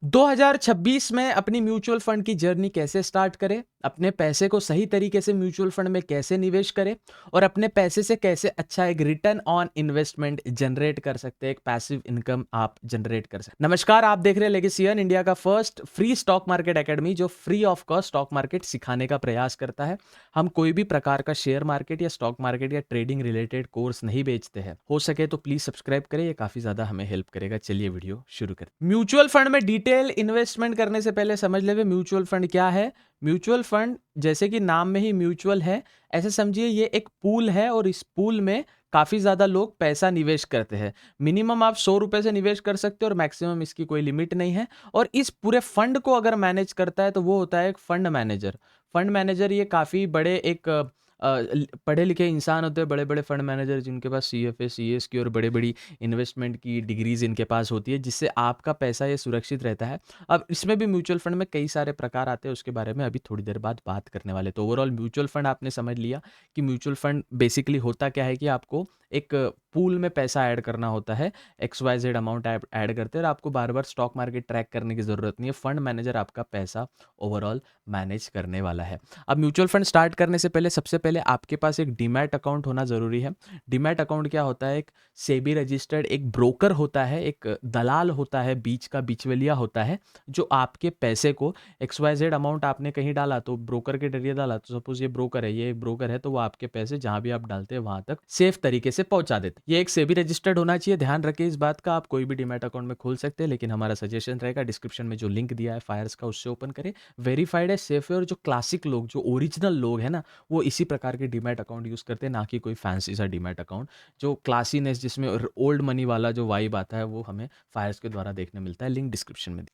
2026 में अपनी mutual fund की जर्नी कैसे स्टार्ट करें, अपने पैसे को सही तरीके से म्यूचुअल फंड में कैसे निवेश करें और अपने पैसे से कैसे अच्छा एक रिटर्न ऑन इन्वेस्टमेंट जनरेट कर सकते हैं, एक पैसिव इनकम आप जनरेट कर सकते हैं। नमस्कार, आप देख रहे हैं लेगेसियन, इंडिया का first free stock market academy जो free of cost stock market सिखाने का प्रयास करता है। हम कोई भी प्रकार का शेयर मार्केट या स्टॉक मार्केट या ट्रेडिंग रिलेटेड कोर्स नहीं बेचते हैं। हो सके तो प्लीज सब्सक्राइब करें, ये काफी ज्यादा हमें हेल्प करेगा। चलिए वीडियो शुरू करें। म्यूचुअल फंड में डिटेल इन्वेस्टमेंट करने से पहले समझ ले म्यूचुअल फंड क्या है। म्यूचुअल फंड जैसे कि नाम में ही म्यूचुअल है, ऐसे समझिए ये एक पूल है और इस पूल में काफी ज्यादा लोग पैसा निवेश करते हैं। मिनिमम आप 100 रुपए से निवेश कर सकते हो और मैक्सिमम इसकी कोई लिमिट नहीं है। और इस पूरे फंड को अगर मैनेज करता है तो वो होता है एक फंड मैनेजर। फंड मैनेजर ये काफी बड़े एक पढ़े लिखे इंसान होते हैं, बड़े बड़े फंड मैनेजर जिनके पास CFA CS की और बड़े बड़ी इन्वेस्टमेंट की डिग्रीज इनके पास होती है, जिससे आपका पैसा ये सुरक्षित रहता है। अब इसमें भी म्यूचुअल फंड में कई सारे प्रकार आते हैं, उसके बारे में अभी थोड़ी देर बाद बात करने वाले। तो ओवरऑल म्यूचुअल फंड आपने समझ लिया कि म्यूचुअल फंड बेसिकली होता क्या है कि आपको एक पूल में पैसा ऐड करना होता है, XYZ अमाउंट ऐड करते हैं और आपको बार बार स्टॉक मार्केट ट्रैक करने की जरूरत नहीं है। फंड मैनेजर आपका पैसा ओवरऑल मैनेज करने वाला है। अब म्यूचुअल फंड स्टार्ट करने से पहले सबसे पहले आपके पास एक डीमैट अकाउंट होना जरूरी है। डीमैट अकाउंट क्या होता है? एक सेबी रजिस्टर्ड एक ब्रोकर होता है, एक दलाल होता है, बीच का बिचवलिया होता है, जो आपके पैसे को XYZ अमाउंट आपने कहीं डाला तो ब्रोकर के जरिए डाला, तो सपोज ये ब्रोकर है, ये एक ब्रोकर है, तो वो आपके पैसे जहां भी आप डालते हैं वहां तक सेफ तरीके से पहुंचा देते। ये एक सेबी रजिस्टर्ड होना चाहिए, ध्यान रखें इस बात का। आप कोई भी डीमैट अकाउंट में खोल सकते हैं, लेकिन हमारा सजेशन रहेगा डिस्क्रिप्शन में जो लिंक दिया है फायर्स का, उससे ओपन करें। वेरीफाइड है, सेफ है, और जो क्लासिक लोग, जो ओरिजिनल लोग हैं ना, वो इसी प्रकार के डीमैट अकाउंट यूज करते हैं, ना कि कोई फैंसी सा डीमैट अकाउंट। जो क्लासीनेस, जिसमें ओल्ड मनी वाला जो वाइब आता है, वो हमें फायर्स के द्वारा देखने मिलता है। लिंक डिस्क्रिप्शन में।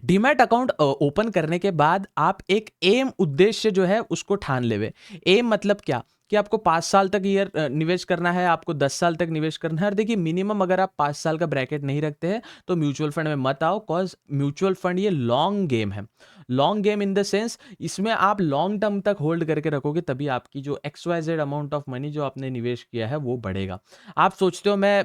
डीमैट अकाउंट ओपन करने के बाद आप एक एम उद्देश्य जो है उसको ठान लेवे। एम मतलब क्या कि आपको 5 साल तक ईयर निवेश करना है, आपको 10 साल तक निवेश करना है। और देखिए, मिनिमम अगर आप 5 साल का ब्रैकेट नहीं रखते हैं तो म्यूचुअल फंड में मत आओ, कॉज म्यूचुअल फंड ये लॉन्ग गेम है। Long game in the sense, इसमें आप लॉन्ग टर्म तक होल्ड करके रखोगे, तभी आपकी जो XYZ अमाउंट ऑफ मनी जो आपने निवेश किया है वो बढ़ेगा। आप सोचते हो मैं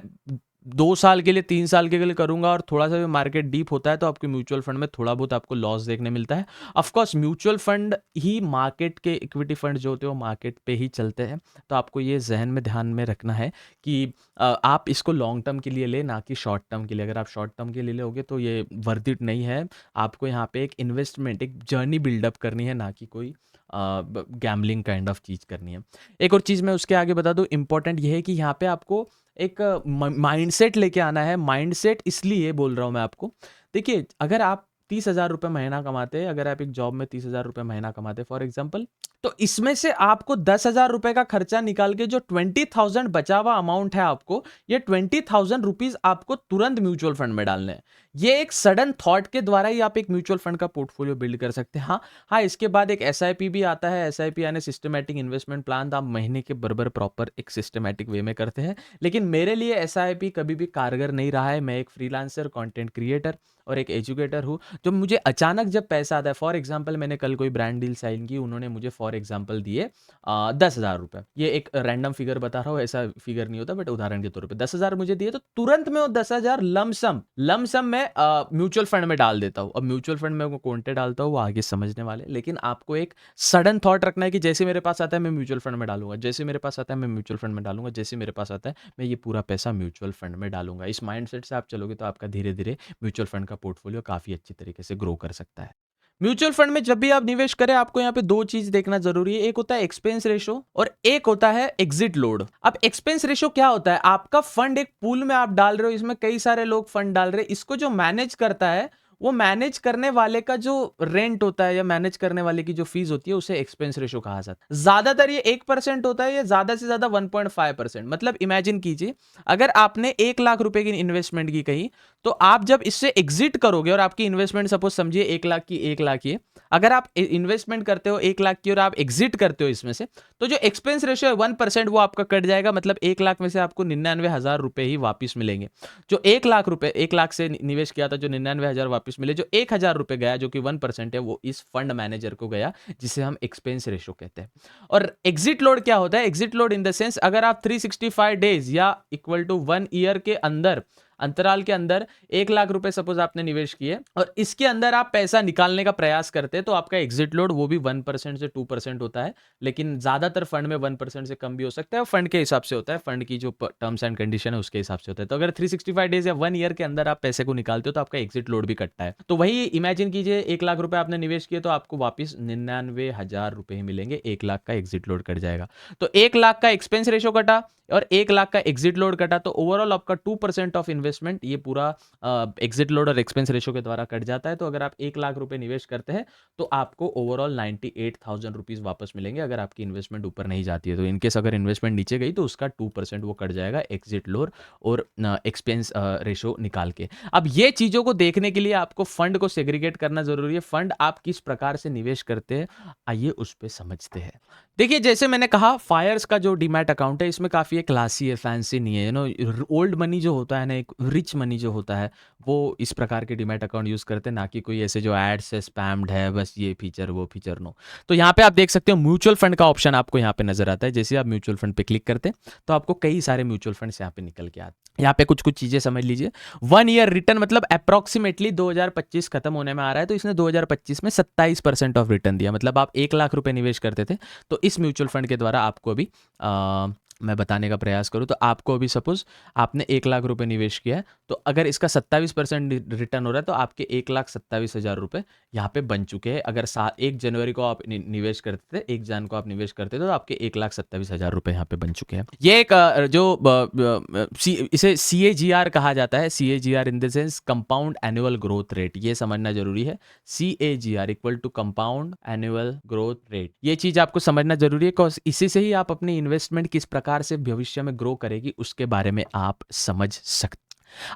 2 साल के लिए, 3 साल के लिए करूंगा, और थोड़ा सा भी मार्केट डीप होता है तो आपके म्यूचुअल फंड में थोड़ा बहुत आपको लॉस देखने मिलता है। ऑफकोर्स म्यूचुअल फंड ही मार्केट के, इक्विटी फंड जो होते हैं वो मार्केट पे ही चलते हैं। तो आपको ये जहन में ध्यान में रखना है कि आप इसको लॉन्ग टर्म के लिए ले, ना कि शॉर्ट टर्म के लिए। अगर आप शॉर्ट टर्म के लिए लोगे तो ये वर्थ इट नहीं है। आपको यहाँ पे एक इन्वेस्टमेंट, एक जर्नी बिल्डअप करनी है, ना कि कोई गैम्बलिंग काइंड ऑफ चीज़ करनी है। एक और चीज़ मैं उसके आगे बता दूं, इंपॉर्टेंट ये है कि यहाँ पे आपको एक माइंडसेट लेके आना है। माइंडसेट इसलिए बोल रहा हूँ मैं आपको, देखिए, अगर आप 30,000 रुपये महीना कमाते हैं, अगर आप एक जॉब में 30,000 रुपये महीना कमाते हैं फॉर एग्जाम्पल, तो इसमें से आपको 10,000 रुपये का खर्चा निकाल के जो 20,000 बचा हुआ अमाउंट है आपको, ये 20,000 रुपीज आपको तुरंत म्यूचुअल फंड में डालने हैं। ये एक सडन थॉट के द्वारा ही आप एक म्यूचुअल फंड का पोर्टफोलियो बिल्ड कर सकते हैं। हाँ, इसके बाद एक SIP भी आता है। SIP यानी सिस्टमैटिक इन्वेस्टमेंट प्लान। आप महीने के बराबर प्रॉपर एक सिस्टमैटिक वे में करते हैं, लेकिन मेरे लिए SIP कभी भी कारगर नहीं रहा है। मैं एक फ्रीलांसर, कंटेंट क्रिएटर और एक एजुकेटर हूँ। जो मुझे अचानक जब पैसा आता है, फॉर एग्जाम्पल मैंने कल कोई ब्रांड डील साइन की, उन्होंने मुझे फॉर एग्जाम्पल दिए 10,000 रुपये। ये एक रैंडम फिगर बता रहा हूँ, ऐसा फिगर नहीं होता, बट उदाहरण के तौर पे 10,000 मुझे दिए, तो तुरंत मैं वो 10,000 लमसम मैं म्यूचुअल फंड में डाल देता हूँ। अब म्यूचुअल फंड में वो कौन डालता हूँ वो आगे समझने वाले, लेकिन आपको एक सडन थॉट रखना है कि जैसे मेरे पास आता है मैं म्यूचुअल फंड में डालूंगा, जैसे मेरे पास आता है मैं म्यूचुअल फंड में डालूंगा, जैसे मेरे पास आता है मैं ये पूरा पैसा म्यूचुअल फंड में डालूंगा। इस माइंडसेट से आप चलोगे तो आपका धीरे धीरे म्यूचुअल फंड का पोर्टफोलियो काफी अच्छी तरीके से ग्रो कर सकता है। म्यूचुअल फंड में जब भी आप निवेश करें, आपको यहाँ पे दो चीज देखना जरूरी है। एक होता है एक्सपेंस रेशो और एक होता है एग्जिट लोड। अब एक्सपेंस रेशो क्या होता है? आपका फंड एक पूल में आप डाल रहे हो, इसमें कई सारे लोग फंड डाल रहे हैं, इसको जो मैनेज करता है, वो मैनेज करने वाले का जो रेंट होता है या मैनेज करने वाले की जो फीस होती है, उसे एक्सपेंस रेशो कहा जाता है। ज्यादातर ये 1% होता है, या ज्यादा से ज्यादा 1.5%। मतलब इमेजिन कीजिए, अगर आपने 1 लाख रुपए की इन्वेस्टमेंट की कहीं, तो आप जब इससे एग्जिट करोगे, और आपकी इन्वेस्टमेंट सपोज समझिए 1 लाख की, 1 लाख की, अगर आप इन्वेस्टमेंट करते हो 1 लाख की और आप एग्जिट करते हो इसमें से, तो जो एक्सपेंस रेशियो है 1%, वो आपका कट जाएगा। मतलब 1 लाख में से आपको 99,000 रुपए ही वापिस मिलेंगे। जो 1 लाख रुपए, 1 लाख से निवेश किया था, जो 99,000 वापिस मिले, जो 1,000 रुपए गया, जो कि 1% है, वो इस फंड मैनेजर को गया, जिसे हम एक्सपेंस रेशियो कहते हैं। और एग्जिट लोड क्या होता है? Exit load in the sense, अगर आप 365 डेज या इक्वल टू 1 ईयर के अंदर अंतराल के अंदर 1 लाख रुपए सपोज आपने निवेश किए और इसके अंदर आप पैसा निकालने का प्रयास करते हैं, तो आपका एग्जिट लोड वो भी 1% से 2% होता है, लेकिन ज्यादातर फंड में 1% से कम भी हो सकता है, और फंड के हिसाब से होता है, फंड की जो टर्म्स एंड कंडीशन है उसके हिसाब से होता है। तो अगर 365 डेज या 1 ईयर के अंदर आप पैसे को निकालते हो तो आपका एग्जिट लोड भी कटता है। तो वही इमेजिन कीजिए 1 लाख रुपए आपने निवेश किए तो आपको वापिस 99,000 रुपए ही मिलेंगे, 1 लाख का एग्जिट लोड कट जाएगा। तो 1 लाख का एक्सपेंस रेशो कटा और 1 लाख का एग्जिट लोड कटा, तो ओवरऑल आपका 2% ऑफ इन्वेस्टमेंट ये पूरा एग्जिट लोड और एक्सपेंस रेशो के द्वारा कट जाता है। तो अगर आप 1 लाख रुपए निवेश करते हैं तो आपको ओवरऑल 98,000 रुपीज वापस मिलेंगे अगर आपकी इन्वेस्टमेंट ऊपर नहीं जाती है। तो इनकेस अगर इन्वेस्टमेंट नीचे गई तो उसका 2% वो कट जाएगा एग्जिट लोड और एक्सपेंस रेशो निकाल के। अब ये चीजों को देखने के लिए आपको फंड को सेग्रीगेट करना जरूरी है। फंड आप किस प्रकार से निवेश करते हैं आइए उस पर समझते हैं। देखिए जैसे मैंने कहा फायर्स का जो डीमैट अकाउंट है इसमें काफी क्लासी है, फैंसी नहीं है। ओल्ड मनी जो होता है ना, एक रिच मनी जो होता है वो इस प्रकार के डीमैट अकाउंट यूज करते हैं, ना कि कोई ऐसे जो एड्स से स्पैम्ड है बस ये फीचर वो फीचर। नो, तो यहाँ पे आप देख सकते हो म्यूचुअल फंड का ऑप्शन आपको यहाँ पे नजर आता है। जैसे आप म्यूचुअल फंड पे क्लिक करते हैं तो आपको कई सारे म्यूचुअल फंड्स यहाँ पे निकल के आते हैं। यहाँ पे कुछ कुछ चीजें समझ लीजिए। 1 ईयर रिटर्न मतलब अप्रोक्सीमेटली 2025 खत्म होने में आ रहा है, तो इसने 2025 में 27% ऑफ रिटर्न दिया। मतलब आप 1 लाख रुपए निवेश करते थे तो इस म्यूचुअल फंड के द्वारा आपको अभी मैं बताने का प्रयास करूं तो आपको अभी सपोज आपने 1 लाख रुपए निवेश किया है, तो अगर इसका 27% रिटर्न हो रहा है तो आपके 1,27,000 रुपए यहाँ पे बन चुके हैं। अगर 1 जनवरी को आप निवेश करते थे, 1 जन को आप निवेश करते थे तो आपके 1,27,000 रुपए यहाँ पे बन चुके हैं। ये एक इसे CAGR कहा जाता है। CAGR in the sense compound annual growth rate, ये समझना जरूरी है। CAGR equal to compound annual growth rate, ये चीज आपको समझना जरूरी है, बिकॉज इसी से ही आप अपनी इन्वेस्टमेंट किस प्रकार से भविष्य में ग्रो करेगी उसके बारे में आप समझ सकते।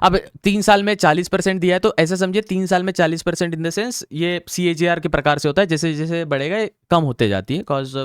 अब 3 साल में 40% दिया है तो ऐसा समझिए 3 साल में 40% इन द सेंस ये CAGR के प्रकार से होता है, जैसे जैसे बढ़ेगा ये कम होते जाती है, बिकॉज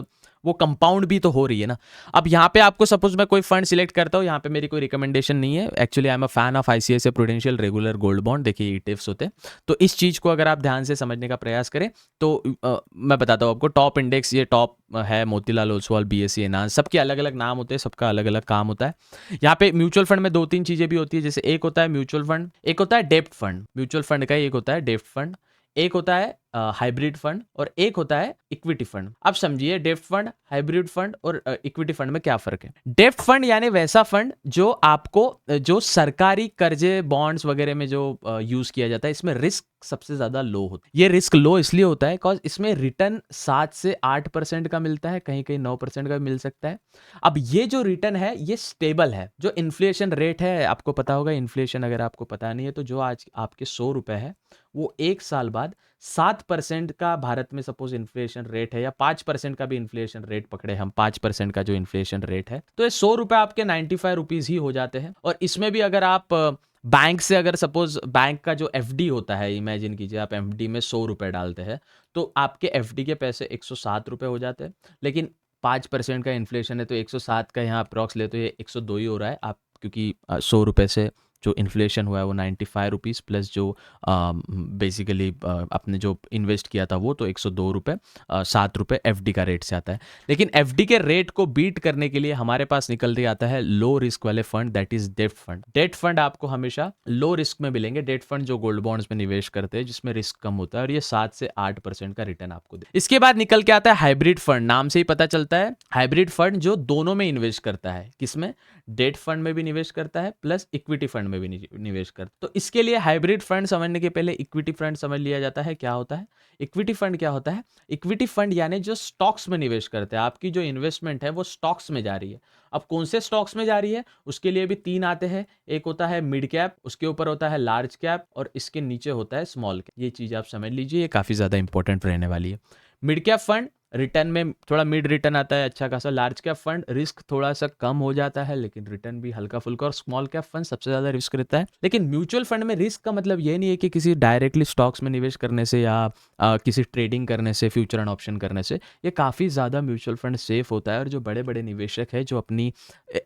वो कंपाउंड भी तो हो रही है ना। अब यहाँ पे आपको सपोज मैं कोई फंड सिलेक्ट करता हूँ, यहाँ पे मेरी कोई रिकमेंडेशन नहीं है, actually I am a fan of ICICI prudential regular gold bond. देखिए ETFs होते हैं, तो इस चीज को अगर आप ध्यान से समझने का प्रयास करें तो मैं बताता हूँ आपको। टॉप इंडेक्स ये टॉप है, मोतीलाल ओसवाल, BSE एनाज, सबके अलग अलग नाम होते हैं, सबका अलग अलग काम होता है। यहाँ पे म्यूचुअल फंड में 2-3 चीजें भी होती है, जैसे एक होता है म्यूचुअल फंड, एक होता है डेप्ट फंड। म्यूचुअल फंड का एक होता है डेप्ट फंड, एक होता है हाइब्रिड फंड और एक होता है इक्विटी फंड। अब समझिए डेप्ट फंड, हाइब्रिड फंड और इक्विटी फंड में क्या फर्क है। डेप्ट फंड यानी वैसा फंड जो आपको जो सरकारी कर्जे बॉन्ड्स वगैरह में जो यूज किया जाता है, इसमें रिस्क सबसे ज्यादा लो होता है। ये रिस्क लो इसलिए होता है बिकॉज इसमें रिटर्न 7 से 8% का मिलता है, कहीं कहीं 9% का भी मिल सकता है। अब ये जो रिटर्न है ये स्टेबल है। जो इन्फ्लेशन रेट है आपको पता होगा, इन्फ्लेशन अगर आपको पता नहीं है तो जो आज आपके 100 रुपए है वो 1 साल बाद 7% का भारत में सपोज इन्फ्लेशन रेट है, या 5% का भी इन्फ्लेशन रेट पकड़े हम, 5% का जो इन्फ्लेशन रेट है, तो ये 100 रुपए आपके 95 रुपीज ही हो जाते हैं। और इसमें भी अगर आप बैंक से अगर सपोज बैंक का जो FD होता है, इमेजिन कीजिए आप FD में 100 रुपए डालते हैं तो आपके FD के पैसे 107 रुपए हो जाते हैं। लेकिन 5% का इन्फ्लेशन है तो 107 का यहाँ अप्रॉक्स ले तो ये 102 ही हो रहा है आप, क्योंकि 100 रुपए से जो इन्फ्लेशन हुआ है वो 95 रुपीज़ प्लस जो बेसिकली आपने जो इन्वेस्ट किया था वो तो 102 रुपये, 7 रुपये FD का रेट से आता है। लेकिन FD के रेट को बीट करने के लिए हमारे पास निकल के आता है लो रिस्क वाले fund, that is debt fund. Debt fund आपको हमेशा लो रिस्क में मिलेंगे। डेट फंड जो गोल्ड बॉन्ड्स में निवेश करते हैं जिसमें रिस्क कम होता है और ये 7 से 8% का रिटर्न आपको दे। इसके बाद निकल के आता है हाइब्रिड फंड। नाम से ही पता चलता है हाइब्रिड फंड जो दोनों में इन्वेस्ट करता है। किसमें? डेट फंड में भी निवेश करता है प्लस इक्विटी फंड में भी निवेश करता है। तो इसके लिए हाइब्रिड फंड समझने के पहले इक्विटी फंड समझ लिया जाता है। क्या होता है इक्विटी फंड? क्या होता है इक्विटी फंड? यानी जो स्टॉक्स में निवेश करते हैं, आपकी जो इन्वेस्टमेंट है वो स्टॉक्स में जा रही है। अब कौन से स्टॉक्स में जा रही है उसके लिए भी 3 आते हैं। एक होता है मिड कैप, उसके ऊपर होता है लार्ज कैप और इसके नीचे होता है स्मॉल कैप। ये चीज आप समझ लीजिए, ये काफी ज्यादा इंपॉर्टेंट रहने वाली है। मिड कैप फंड रिटर्न में थोड़ा मिड रिटर्न आता है अच्छा खासा। लार्ज कैप फंड रिस्क थोड़ा सा कम हो जाता है लेकिन रिटर्न भी हल्का फुल्का। और स्मॉल कैप फंड सबसे ज्यादा रिस्क रहता है। लेकिन म्यूचुअल फंड में रिस्क का मतलब ये नहीं है कि किसी डायरेक्टली स्टॉक्स में निवेश करने से या किसी ट्रेडिंग करने से, फ्यूचर एंड ऑप्शन करने से। ये काफ़ी ज़्यादा म्यूचुअल फंड सेफ होता है। और जो बड़े बड़े निवेशक है जो अपनी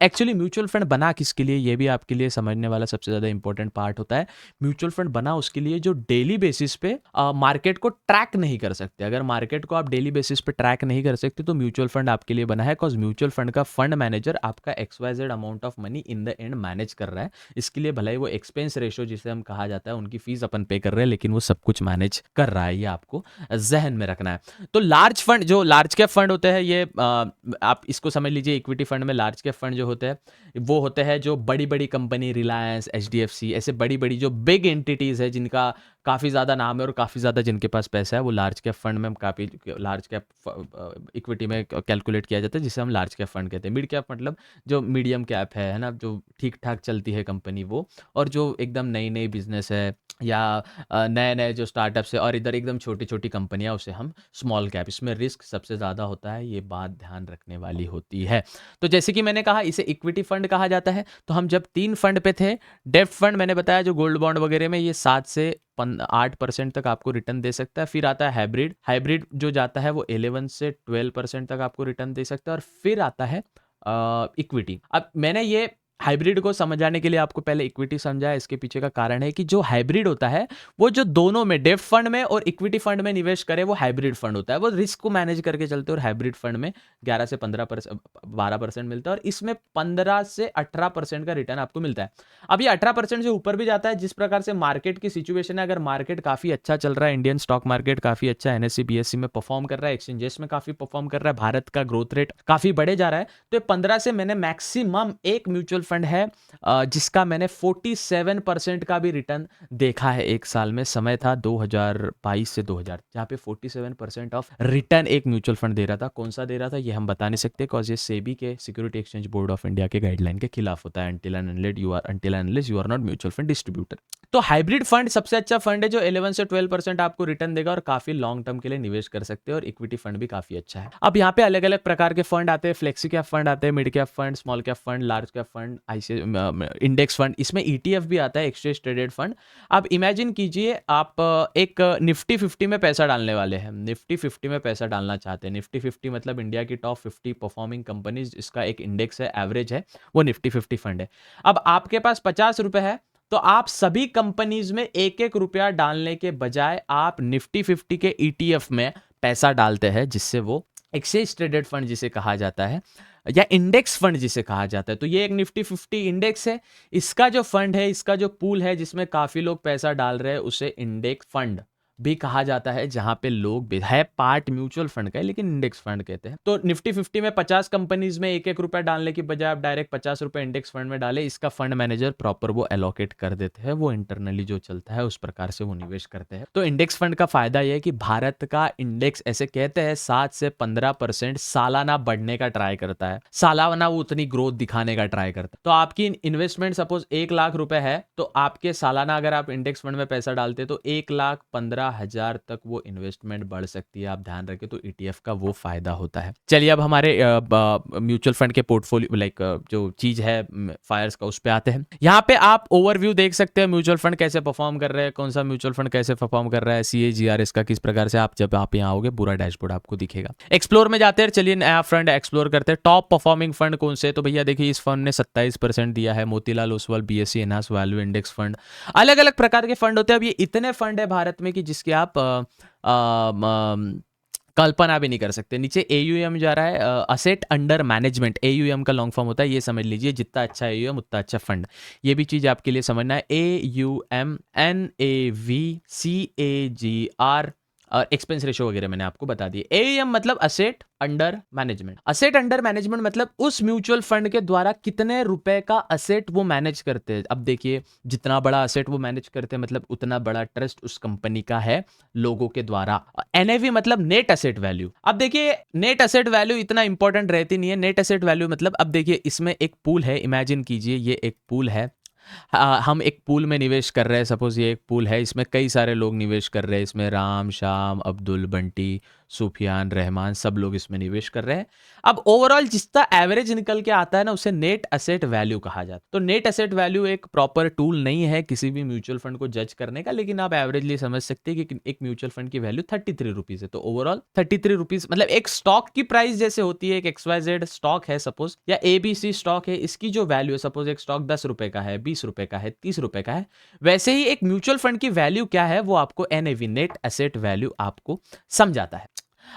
एक्चुअली म्यूचुअल फंड बना किसके लिए, ये भी आपके लिए समझने वाला सबसे ज़्यादा इंपॉर्टेंट पार्ट होता है। म्यूचुअल फंड बना उसके लिए जो डेली बेसिस पे मार्केट को ट्रैक नहीं कर सकते। अगर मार्केट को आप डेली बेसिस पे पे ट्रैक नहीं कर सकते, तो म्यूचुअल फंड आपके लिए बना है, बिकॉज म्यूचुअल फंड का फंड मैनेजर आपका XYZ amount of money in the end manage कर रहा है। इसके लिए भले ही वो एक्सपेंस रेशो जिसे हम कहा जाता है, उनकी फीस अपन पे कर रहे हैं, लेकिन वो सब कुछ मैनेज कर रहा है, ये आपको जहन में रखना है। तो लार्ज फंड, जो लार्ज कैप फंड होते हैं, ये आप इसको समझ लीजिए, इक्विटी फंड में लार्ज कैप फंड जो होते हैं वो होते हैं जो बड़ी बड़ी कंपनी, रिलायंस, HDFC, ऐसे बड़ी बड़ी जो बिग एंटिटीज है जिनका काफ़ी ज़्यादा नाम है और काफ़ी ज़्यादा जिनके पास पैसा है, वो लार्ज कैप फंड में काफ़ी लार्ज कैप इक्विटी में कैलकुलेट किया जाता है, जिसे हम लार्ज कैप फंड कहते हैं। मिड कैप मतलब जो मीडियम कैप है ना, जो ठीक ठाक चलती है कंपनी वो, और जो एकदम नई नई बिजनेस है या नए नए जो स्टार्टअप्स है, और इधर एकदम छोटी छोटी कंपनियां, उसे हम स्मॉल कैप। इसमें रिस्क सबसे ज़्यादा होता है, ये बात ध्यान रखने वाली होती है। तो जैसे कि मैंने कहा, इसे इक्विटी फंड कहा जाता है। तो हम जब 3 फंड पे थे, डेब्ट फंड मैंने बताया जो गोल्ड बॉन्ड वगैरह में, ये 7 से 8% तक आपको रिटर्न दे सकता है। फिर आता है हाइब्रिड, हाइब्रिड जो जाता है वो 11 से 12% तक आपको रिटर्न दे सकता है। और फिर आता है इक्विटी। अब मैंने ये हाइब्रिड को समझाने के लिए आपको पहले इक्विटी समझाया। इसके पीछे का कारण है कि जो हाइब्रिड होता है वो जो दोनों में, डेब्ट फंड में और इक्विटी फंड में निवेश करे, वो हाइब्रिड फंड होता है। वो रिस्क को मैनेज करके चलते हैं, और हाइब्रिड फंड में 11 से 12% मिलता है, और इसमें 15 से 18% का रिटर्न आपको मिलता है। अब ये 18% से ऊपर भी जाता है, जिस प्रकार से मार्केट की सिचुएशन है। अगर मार्केट काफी अच्छा चल रहा है, इंडियन स्टॉक मार्केट काफी अच्छा NSE BSE में परफॉर्म कर रहा है, एक्सचेंजेस में काफी परफॉर्म कर रहा है, भारत का ग्रोथ रेट काफी बढ़े जा रहा है, तो 15 से मैंने मैक्सिमम एक म्यूचुअल फंड है जिसका मैंने 47% का भी रिटर्न देखा है एक साल में। समय था 2022 से 2000, जहां पे 47% ऑफ रिटर्न एक म्यूचुअल फंड दे रहा था। कौन सा दे रहा था ये हम बता नहीं सकते, बिकॉज ये सेबी के, security exchange board of India के गाइडलाइन के खिलाफ होता है, until and unless you are not mutual fund distributor। तो हाइब्रिड फंड सबसे अच्छा फंड है, जो 11 से 12% आपको रिटर्न देगा, और काफी लॉन्ग टर्म के लिए निवेश कर सकते हैं। और इक्विटी फंड भी काफी अच्छा है। अब यहाँ पे अलग अलग प्रकार के फंड आते हैं, फ्लेक्सी कैप फंड आते हैं, mid cap fund, small cap fund, large cap fund, index fund, इसमें ETF भी आता है, एक्सचेंज ट्रेडेड फंड। अब इमेजिन कीजिए आप एक निफ्टी 50 में पैसा डालने वाले हैं, निफ्टी 50 में पैसा डालना चाहते हैं। निफ्टी 50 मतलब इंडिया की टॉप 50 परफॉर्मिंग कंपनीज, इसका एक इंडेक्स है, एवरेज है, वो निफ्टी 50 फंड है। अब आपके पास 50 रुपए है, तो आप सभी कंपनीज में एक एक रुपया डालने के बजाय आप निफ्टी 50 के ETF में पैसा डालते हैं, जिससे वो एक्सचेंज ट्रेडेड फंड जिसे कहा जाता है, या इंडेक्स फंड जिसे कहा जाता है। तो ये एक निफ्टी 50 इंडेक्स है, इसका जो फंड है, इसका जो पूल है जिसमें काफी लोग पैसा डाल रहे हैं, उसे इंडेक्स फंड भी कहा जाता है, जहां पे लोग है पार्ट म्यूचुअल फंड का है, लेकिन इंडेक्स फंड कहते हैं। तो निफ्टी 50 में 50 कंपनीज में एक एक रुपया डालने की बजाय आप डायरेक्ट 50 रुपए इंडेक्स फंड में डाले। इसका फंड मैनेजर प्रॉपर वो एलोकेट कर देते हैं, वो इंटरनली जो चलता है उस प्रकार से वो निवेश करते हैं। तो इंडेक्स फंड का फायदा यह है कि भारत का इंडेक्स ऐसे कहते हैं 7 से 15% सालाना बढ़ने का ट्राई करता है, सालाना वो उतनी ग्रोथ दिखाने का ट्राई करता है। तो आपकी इन्वेस्टमेंट सपोज 1 लाख रुपए है, तो आपके सालाना अगर आप इंडेक्स फंड में पैसा डालते तो 1,15,000 तक वो इन्वेस्टमेंट बढ़ सकती है। आप ध्यान रखें, तो ETF का वो फायदा होता है। चलिए अब हमारे म्यूचुअल फंड के पोर्टफोलियो, लाइक जो चीज है फायर्स का, उस पे आते हैं। यहाँ पे आप ओवरव्यू देख सकते हैं, म्यूचुअल फंड कैसे परफॉर्म कर रहे हैं, कौन सा म्यूचुअल फंड कैसे परफॉर्म कर रहा है, CAGR का किस प्रकार से। आप जब आप यहाँ आओगे पूरा डैशबोर्ड आपको दिखेगा। एक्सप्लोर में जाते हैं, चलिए नया फंड एक्सप्लोर करते हैं। टॉप परफॉर्मिंग फंड कौन से, तो भैया देखिए इस फंड ने 27% दिया है, Motilal Oswal BSE enhance value index fund. अलग अलग प्रकार के फंड होते हैं। अब ये इतने फंड है भारत में कि जिसके आप कल्पना भी नहीं कर सकते। नीचे AUM जा रहा है, असेट अंडर मैनेजमेंट, AUM का लॉन्ग फॉर्म होता है, ये समझ लीजिए। जितना अच्छा AUM उतना अच्छा फंड, ये भी चीज आपके लिए समझना है। AUM NAVCAGR और एक्सपेंस रेशो वगैरह मैंने आपको बता दिए। AUM मतलब asset under management. Asset under management मतलब उस म्यूचुअल फंड के द्वारा कितने रुपए का असेट वो मैनेज करते हैं। अब देखिए, जितना बड़ा असेट वो मैनेज करते हैं मतलब उतना बड़ा ट्रस्ट उस कंपनी का है लोगों के द्वारा। NAV मतलब नेट असेट वैल्यू। अब देखिए, नेट असेट वैल्यू इतना इंपॉर्टेंट रहती नहीं है। नेट असेट वैल्यू मतलब, अब देखिए इसमें एक पूल है, इमेजिन कीजिए ये एक पूल है। हम एक पूल में निवेश कर रहे हैं, सपोज ये एक पूल है, इसमें कई सारे लोग निवेश कर रहे हैं। इसमें राम, श्याम, अब्दुल, बंटी, सुफियान, रहमान, सब लोग इसमें निवेश कर रहे हैं। अब ओवरऑल जितना एवरेज निकल के आता है ना, उसे नेट असेट वैल्यू कहा जाता है। तो नेट असेट वैल्यू एक प्रॉपर टूल नहीं है किसी भी म्यूचुअल फंड को जज करने का, लेकिन आप एवरेजली समझ सकते हैं कि एक म्यूचुअल फंड की वैल्यू 33 रुपीज है। तो ओवरऑल 33 रुपीज मतलब एक स्टॉक की प्राइस जैसे होती है। एक XYZ स्टॉक है सपोज, या ABC स्टॉक है, इसकी जो वैल्यू है, सपोज एक स्टॉक 10 रुपए का है, 20 रुपए का है, 30 रुपए का है, वैसे ही एक म्यूचुअल फंड की वैल्यू क्या है वो आपको NAV नेट एसेट वैल्यू आपको समझाता है।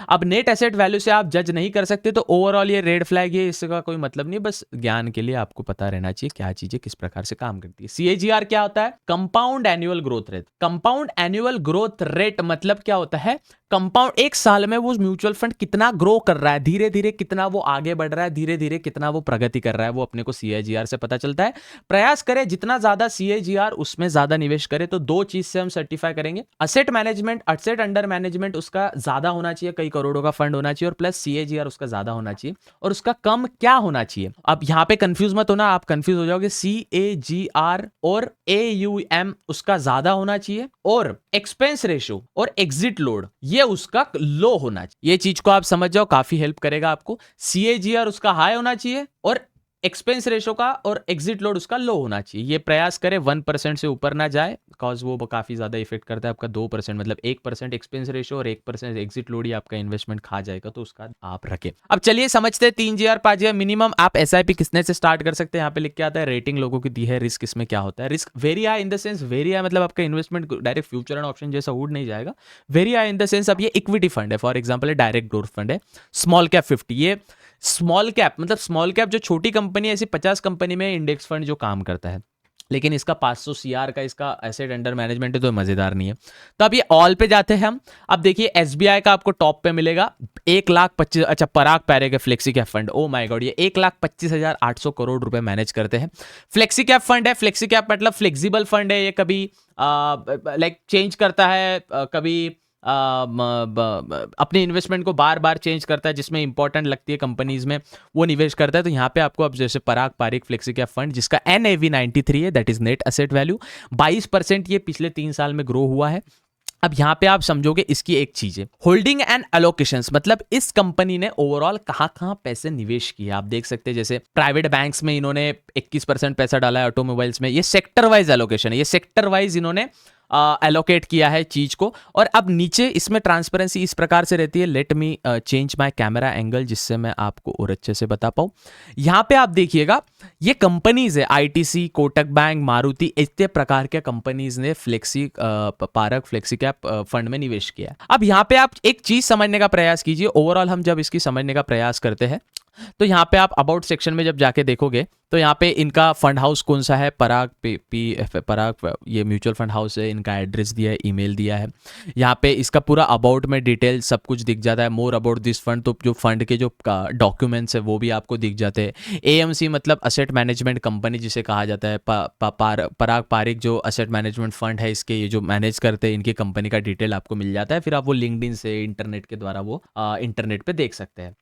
अब नेट एसेट वैल्यू से आप जज नहीं कर सकते, तो ओवरऑल ये रेड फ्लैग है, इसका कोई मतलब नहीं, बस ज्ञान के लिए आपको पता रहना चाहिए क्या चीजें किस प्रकार से काम करती है। सीएजीआर क्या होता है? Compound annual growth rate. Compound annual growth rate मतलब क्या होता है? कंपाउंड, एक साल में वो म्यूचुअल फंड कितना ग्रो कर रहा है, धीरे धीरे कितना वो आगे बढ़ रहा है, धीरे धीरे कितना वो प्रगति कर रहा है, वो अपने को सीएजीआर से पता चलता है। प्रयास करें जितना ज्यादा सीएजीआर उसमें ज्यादा निवेश करें, तो दो चीज से हम सर्टिफाई करेंगे, asset management, asset under management उसका ज्यादा होना चाहिए, कई करोड़ों का फंड होना चाहिए, और प्लस सीएजीआर उसका ज्यादा होना चाहिए, और उसका कम क्या होना चाहिए। अब यहां पे कंफ्यूज मत होना, आप कंफ्यूज हो जाओगे, सीएजीआर और एयूएम उसका ज्यादा होना चाहिए, और एक्सपेंस रेशियो और एग्जिट लोड ये उसका लो होना चाहिए। ये चीज को आप समझ जाओ, काफी हेल्प करेगा आपको। सीएजीआर उसका हाई होना चाहिए और एक्सपेंस रेशो का और एग्जिट लोड उसका लो होना चाहिए। ये प्रयास करें 1% से ऊपर ना जाए, बिकॉज वो काफी ज्यादा इफेक्ट करता है आपका। 2% मतलब 1% एक्सपेंस रेशो और 1% एग्जिट लोड ही आपका इन्वेस्टमेंट खा जाएगा, तो उसका आप रखें। अब चलिए समझते हैं 3GR 5GR मिनिमम आप एसआईपी किसने से स्टार्ट कर सकते हैं। यहाँ पे लिख के आता है रेटिंग लोगों की दी है, रिस्क इसमें क्या होता है। Risk very high in the sense, very high मतलब आपका investment direct future and option जैसा उड़ नहीं जाएगा। Very high in the sense अब ये इक्विटी फंड है, for example direct growth fund है। स्मॉल कैप 50, ये स्मॉल कैप मतलब स्मॉल कैप जो छोटी कंपनी है, ऐसी 50 कंपनी में इंडेक्स फंड जो काम करता है, लेकिन इसका 500 CR का इसका एसेट अंडर मैनेजमेंट है, तो मजेदार नहीं है। तो अब ये ऑल पे जाते हैं हम। अब देखिए एसबीआई का आपको टॉप पे मिलेगा 1,25,000, अच्छा पराग पैरे के flexi cap fund, oh my God, ये 1,25,800 करोड़ रुपए मैनेज करते हैं। फ्लेक्सी कैप फंड है, फ्लेक्सी कैप मतलब फ्लेक्सिबल फंड है, ये कभी लाइक चेंज करता है, कभी अपने इन्वेस्टमेंट को बार बार चेंज करता है, जिसमें इंपॉर्टेंट लगती है कंपनीज में वो निवेश करता है। तो यहाँ पे आपको अब जैसे पराग पारिक फ्लेक्सी कैप फंड जिसका NAV 93 है, that is net asset value, 22% ये पिछले 3 साल में ग्रो हुआ है। अब यहां पे आप समझोगे इसकी एक चीज है होल्डिंग एंड एलोकेशंस, मतलब इस कंपनी ने ओवरऑल कहां पैसे निवेश किए आप देख सकते हैं। जैसे प्राइवेट बैंक्स में इन्होंने 21% पैसा डाला है, ऑटोमोबाइल्स में, ये सेक्टर वाइज एलोकेशन है, ये सेक्टर वाइज इन्होंने एलोकेट किया है चीज को। और अब नीचे इसमें ट्रांसपेरेंसी इस प्रकार से रहती है, let me change my camera angle जिससे मैं आपको और अच्छे से बता पाऊं। यहां पे आप देखिएगा ये कंपनीज है, आईटीसी, कोटक बैंक, मारुति, इतने प्रकार के कंपनीज ने flexi park flexi cap fund में निवेश किया है। अब यहां पे आप एक चीज समझने का प्रयास कीजिए, ओवरऑल हम जब इसकी समझने का प्रयास करते हैं तो यहाँ पे आप अबाउट सेक्शन में जब जाके देखोगे तो यहाँ पे इनका फंड हाउस कौन सा है, पराग पराग, ये म्यूचुअल फंड हाउस है, इनका एड्रेस दिया है, ईमेल दिया है। यहाँ पे इसका पूरा अबाउट में डिटेल सब कुछ दिख जाता है, मोर अबाउट दिस फंड, तो जो फंड के जो डॉक्यूमेंट्स है वो भी आपको दिख जाते हैं। AMC मतलब असेट मैनेजमेंट कंपनी जिसे कहा जाता है, पराग पारिक जो असेट मैनेजमेंट फंड है, इसके ये जो मैनेज करते हैं इनकी कंपनी का डिटेल आपको मिल जाता है। फिर आप वो लिंक्डइन से इंटरनेट के द्वारा वो इंटरनेट पे देख सकते हैं।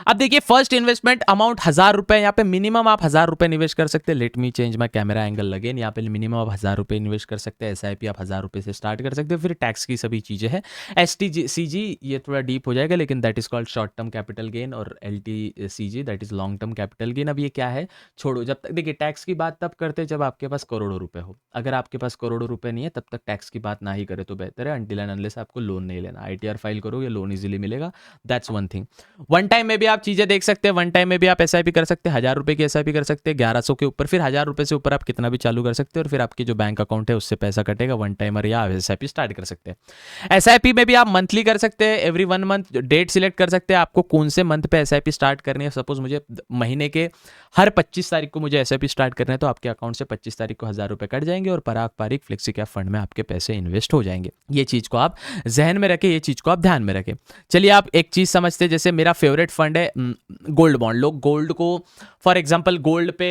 अब देखिए फर्स्ट इन्वेस्टमेंट अमाउंट 1,000 रुपए, यहाँ पे मिनिमम आप 1,000 रुपए निवेश कर सकते हैं। Let me change my camera angle again, यहाँ पे मिनिमम आप 1,000 रुपए निवेश कर सकते हैं। SIP आप 1,000 रुपए से स्टार्ट कर सकते हैं। फिर टैक्स की सभी चीजें हैं। STCG ये थोड़ा डीप हो जाएगा, लेकिन that is called short term capital gain, और LTCG that is long term capital gain. अब ये क्या है छोड़ो, जब तक देखिए टैक्स की बात तब करते हैं जब आपके पास करोड़ों रुपए हो। अगर आपके पास करोड़ों रुपए नहीं है तब तक टैक्स की बात ना ही करे तो बेहतर है, अनटिल एंड अनलेस आपको लोन नहीं लेना। ITR फाइल करोगे लोन इजीली मिलेगा, that's one thing. One time में भी आप चीजें देख सकते हैं, वन टाइम में भी आप SIP कर सकते हैं, 1,000 रुपए की SIP कर सकते हैं 1100 के ऊपर, फिर 1,000 रुपए से ऊपर आप कितना भी चालू कर सकते हैं, और फिर आपकी जो बैंक अकाउंट है उससे पैसा कटेगा, वन टाइमर या SIP स्टार्ट कर सकते हैं। SIP में भी आप मंथली कर सकते हैं, एवरी 1 मंथ डेट सिलेक्ट कर सकते हैं आपको कौन से मंथ पे SIP स्टार्ट करनी है। सपोज मुझे महीने के हर 25 तारीख को मुझे SIP स्टार्ट करना है, तो आपके अकाउंट से 25 तारीख को 1,000 रुपए कट जाएंगे और पराग पारिक फ्लेक्सी कैप फंड में आपके पैसे इन्वेस्ट हो जाएंगे। ये चीज को आप जहन में रखें, ये चीज को आप ध्यान में रखें। चलिए आप एक चीज समझते हैं, जैसे मेरा फेवरेट फंड है गोल्ड बॉन्ड। लोग गोल्ड को फॉर एग्जांपल गोल्ड पे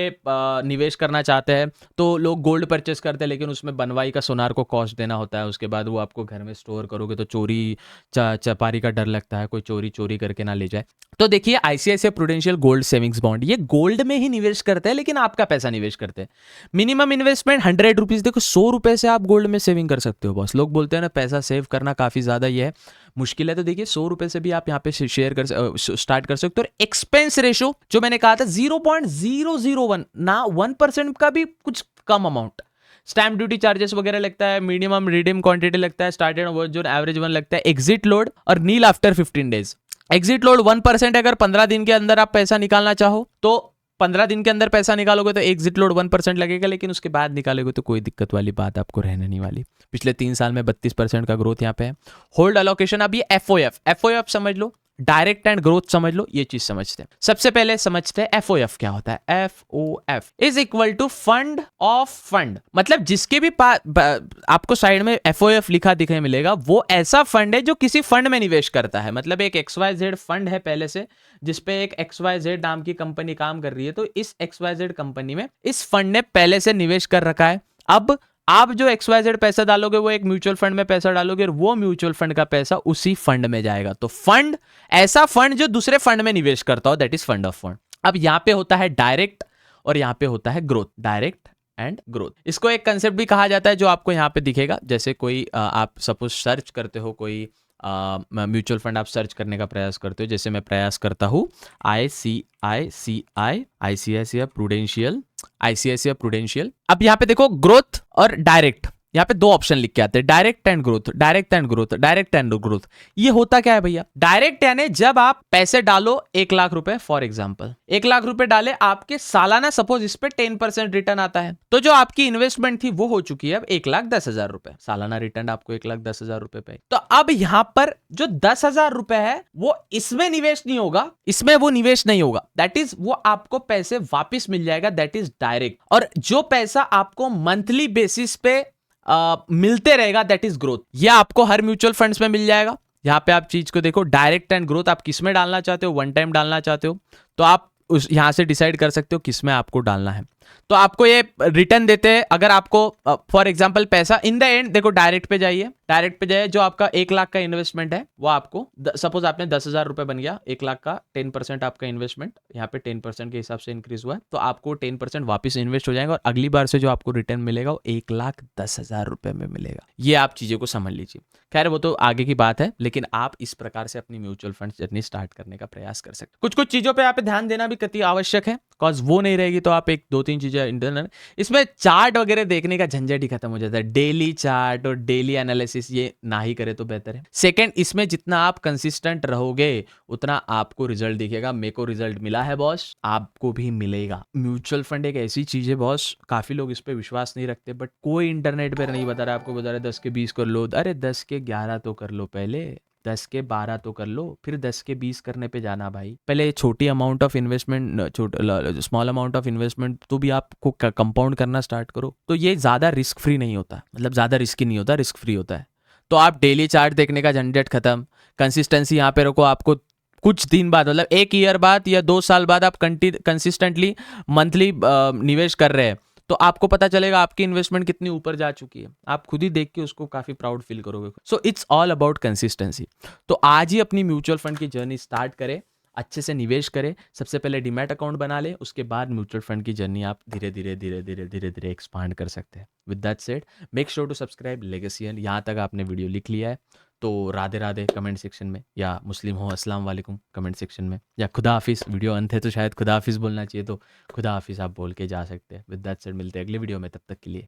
निवेश करना चाहते हैं, तो लोग गोल्ड परचेस करते हैं, लेकिन उसमें बनवाई का सोनार को कॉस्ट देना होता है। उसके बाद वो आपको घर में स्टोर करोगे तो चोरी चपारी का डर लगता है, कोई चोरी करके ना ले जाए। तो देखिए ICICI prudential gold savings bond, ये गोल्ड में ही निवेश करते हैं, लेकिन आपका पैसा निवेश करते हैं। मिनिमम इन्वेस्टमेंट 100 रुपीज, देखो 100 रुपए से आप गोल्ड में सेविंग कर सकते हो बॉस। लोग बोलते हैं ना पैसा सेव करना काफी ज्यादा ये है मुश्किल है, तो देखिए 100 रुपए से भी आप यहाँ पे शेयर कर स्टार्ट कर सकते हो। और एक्सपेंस रेशो जो मैंने कहा था 0.001 ना 1% का भी कुछ कम अमाउंट। स्टैम्प ड्यूटी चार्जेस वगैरह लगता है, मिनिमम रिडीम क्वांटिटी लगता है, स्टार्टेड जो एवरेज वन लगता है, एग्जिट लोड और नील आफ्टर 15 डेज। एग्जिट लोड 1% अगर 15 दिन के अंदर आप पैसा निकालना चाहो तो 15 दिन के अंदर पैसा निकालोगे तो एग्जिट लोड 1% लगेगा, लेकिन उसके बाद निकालोगे तो कोई दिक्कत वाली बात आपको रहने नहीं वाली। पिछले 3 साल में 32% का ग्रोथ यहाँ पे है। होल्ड अलोकेशन, अब ये एफओएफ समझ लो, डायरेक्ट एंड ग्रोथ समझ लो, ये चीज समझते हैं। सबसे पहले समझते हैं एफओएफ क्या होता है। FOF is equal to fund of fund, मतलब जिसके भी आपको साइड में एफओएफ लिखा दिखने मिलेगा, वो ऐसा फंड है जो किसी फंड में निवेश करता है। मतलब एक XYZ फंड है पहले से, जिसपे एक XYZ नाम की कंपनी काम कर रही है, तो इस XYZ कंपनी में इस फंड ने पहले से निवेश कर रखा है। अब आप जो XYZ पैसा डालोगे वो एक म्यूचुअल फंड में पैसा डालोगे और वो म्यूचुअल फंड का पैसा उसी फंड में जाएगा। तो फंड, ऐसा फंड जो दूसरे फंड में निवेश करता हो, that is fund of fund. अब यहां पे होता है डायरेक्ट और यहां पे होता है ग्रोथ, डायरेक्ट एंड ग्रोथ। इसको एक कंसेप्ट भी कहा जाता है जो आपको यहां पे दिखेगा। जैसे कोई आप सपोज सर्च करते हो, कोई म्यूचुअल फंड आप सर्च करने का प्रयास करते हो, जैसे मैं प्रयास करता हूं ICICI प्रूडेंशियल। अब यहाँ पे देखो ग्रोथ और डायरेक्ट, यहाँ पे 2 ऑप्शन लिख के आते हैं, direct and growth, direct and growth, direct and growth. ये होता क्या है भैया? डायरेक्ट यानी जब आप पैसे डालो 1 लाख रुपए, फॉर एग्जांपल 1 लाख रुपए डाले, आपके सालाना सपोज इस पे 10% रिटर्न आता है, तो जो आपकी इन्वेस्टमेंट थी वो हो चुकी है अब 1,10,000 रुपए। सालाना रिटर्न आपको 1,10,000 रुपए पे। तो अब यहां पर जो 10,000 रुपए है वो इसमें निवेश नहीं होगा, इसमें वो निवेश नहीं होगा, दैट इज वो आपको पैसे वापिस मिल जाएगा, दैट इज डायरेक्ट। और जो पैसा आपको मंथली बेसिस पे मिलते रहेगा, दैट इज ग्रोथ। यह आपको हर म्यूचुअल फंड्स में मिल जाएगा। यहां पे आप चीज को देखो, डायरेक्ट एंड ग्रोथ आप किस में डालना चाहते हो, 1 टाइम डालना चाहते हो तो आप उस यहां से डिसाइड कर सकते हो किस में आपको डालना है। तो आपको ये रिटर्न देते हैं। अगर आपको फॉर एग्जांपल पैसा इन द एंड, देखो डायरेक्ट पे जाइए, जो आपका 1 लाख का इन्वेस्टमेंट है वो आपको सपोज आपने 10,000 रुपए बन गया, 1 लाख का 10% आपका इन्वेस्टमेंट यहाँ पे 10% के हिसाब से इंक्रीज हुआ है, तो आपको 10% वापस इन्वेस्ट हो जाएगा और अगली बार से जो आपको रिटर्न मिलेगा वो 1,10,000 रुपए में मिलेगा। ये आप चीजें को समझ लीजिए। खैर वो तो आगे की बात है, लेकिन आप इस प्रकार से अपनी म्यूचुअल फंड जर्नी स्टार्ट करने का प्रयास कर सकते हैं। कुछ चीजों पे आप ध्यान देना भी कति आवश्यक है, बिकॉज वो नहीं रहेगी तो आप 1-2-3 चीजें इंटरनल, इसमें चार्ट वगैरह देखने का झंझट ही खत्म हो जाता है। डेली चार्ट और डेली एनालिसिस ये ना ही करे तो बेहतर है। सेकंड, इसमें जितना आप कंसिस्टेंट रहोगे उतना आपको रिजल्ट दिखेगा। मेरे को रिजल्ट मिला है बॉस, आपको भी मिलेगा। म्यूचुअल फंड एक ऐसी चीज है बॉस, काफी लोग इस पे विश्वास नहीं रखते, बट कोई इंटरनेट पे नहीं बता रहा आपको, बता रहे 10 के 20 कर लो। अरे 10 के 11 तो कर लो, पहले 10 के 12 तो कर लो, फिर 10 के 20 करने पे जाना भाई। पहले छोटी amount of investment, small amount of investment तो भी आपको कंपाउंड करना स्टार्ट करो, तो ये ज्यादा रिस्क फ्री नहीं होता, मतलब ज्यादा रिस्की नहीं होता, रिस्क फ्री होता है। तो आप डेली चार्ट देखने का झंझट खत्म, कंसिस्टेंसी यहाँ पे रखो। आपको कुछ दिन बाद, मतलब 1 ईयर बाद या 2 साल बाद आप कंसिस्टेंटली मंथली निवेश कर रहे हैं, तो आपको पता चलेगा आपकी इन्वेस्टमेंट कितनी ऊपर जा चुकी है। आप खुद ही देख के उसको काफी प्राउड फील करोगे। So it's all about consistency. तो आज ही अपनी म्यूचुअल फंड की जर्नी स्टार्ट करें, अच्छे से निवेश करें। सबसे पहले डीमैट अकाउंट बना ले, उसके बाद म्यूचुअल फंड की जर्नी आप धीरे धीरे एक्सपांड कर सकते हैं। With that said, make sure to subscribe Legacy. यहाँ तक आपने वीडियो लिख लिया है तो राधे राधे कमेंट सेक्शन में, या मुस्लिम हो अस्सलाम वालेकुम कमेंट सेक्शन में, या खुदा हाफिज़। वीडियो अंत है तो शायद खुदा हाफिज़ बोलना चाहिए, तो खुदा हाफिज़ आप बोल के जा सकते हैं। विद दैट सेड, मिलते हैं अगले वीडियो में, तब तक के लिए।